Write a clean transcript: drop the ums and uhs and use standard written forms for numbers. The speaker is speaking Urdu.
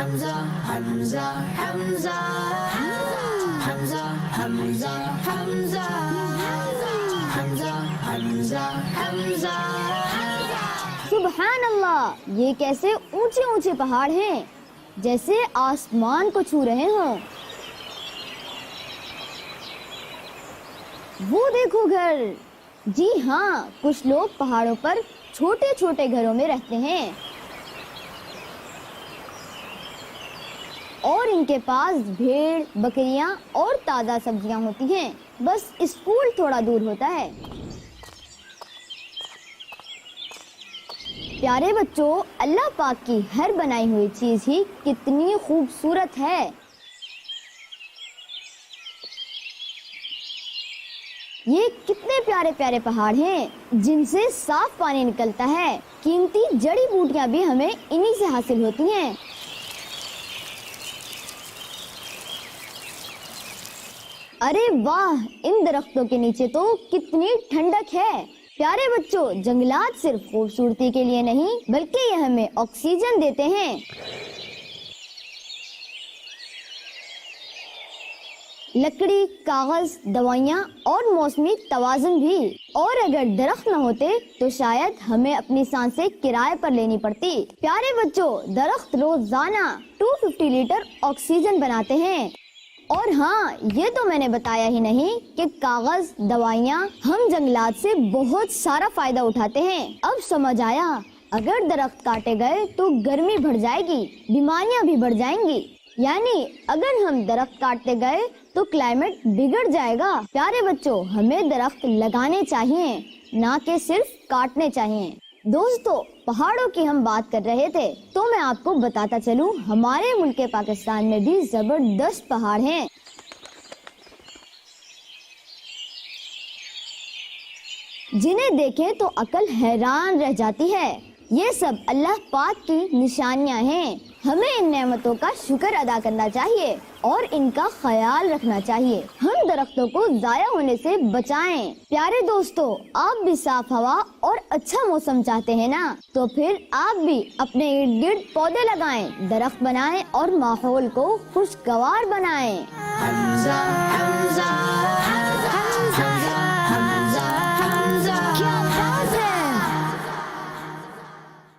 Hamza, Hamza, Hamza, Hamza, Hamza, Hamza, Hamza, Hamza, Hamza. سبحان اللہ، یہ کیسے اونچے اونچے پہاڑ ہیں جیسے آسمان کو چھو رہے ہوں. وہ دیکھو گھر. جی ہاں، کچھ لوگ پہاڑوں پر چھوٹے چھوٹے گھروں میں رہتے ہیں اور ان کے پاس بھیڑ، بکریاں اور تازہ سبزیاں ہوتی ہیں. بس اسکول تھوڑا دور ہوتا ہے. پیارے بچوں، اللہ پاک کی ہر بنائی ہوئی چیز ہی کتنی خوبصورت ہے. یہ کتنے پیارے پیارے پہاڑ ہیں جن سے صاف پانی نکلتا ہے. قیمتی جڑی بوٹیاں بھی ہمیں انہی سے حاصل ہوتی ہیں. ارے واہ، ان درختوں کے نیچے تو کتنی ٹھنڈک ہے. پیارے بچوں، جنگلات صرف خوبصورتی کے لیے نہیں بلکہ یہ ہمیں آکسیجن دیتے ہیں. لکڑی، کاغذ، دوائیاں اور موسمی توازن بھی. اور اگر درخت نہ ہوتے تو شاید ہمیں اپنی سانسیں کرائے پر لینی پڑتی. پیارے بچوں، درخت روزانہ 250 لیٹر آکسیجن بناتے ہیں. اور ہاں، یہ تو میں نے بتایا ہی نہیں کہ کاغذ، دوائیاں، ہم جنگلات سے بہت سارا فائدہ اٹھاتے ہیں. اب سمجھ آیا، اگر درخت کاٹے گئے تو گرمی بڑھ جائے گی، بیماریاں بھی بڑھ جائیں گی. یعنی اگر ہم درخت کاٹتے گئے تو کلائمیٹ بگڑ جائے گا. پیارے بچوں، ہمیں درخت لگانے چاہیے، نہ کہ صرف کاٹنے چاہیے. دوستو، پہاڑوں کی ہم بات کر رہے تھے تو میں آپ کو بتاتا چلوں، ہمارے ملک پاکستان میں بھی زبردست پہاڑ ہیں. جنہیں دیکھیں تو عقل حیران رہ جاتی ہے. یہ سب اللہ پاک کی نشانیاں ہیں. ہمیں ان نعمتوں کا شکر ادا کرنا چاہیے اور ان کا خیال رکھنا چاہیے. ہم درختوں کو ضائع ہونے سے بچائیں. پیارے دوستو، آپ بھی صاف ہوا اور اچھا موسم چاہتے ہیں نا؟ تو پھر آپ بھی اپنے ارد گرد پودے لگائیں، درخت بنائیں اور ماحول کو خوشگوار بنائیں. Hamza, Hamza,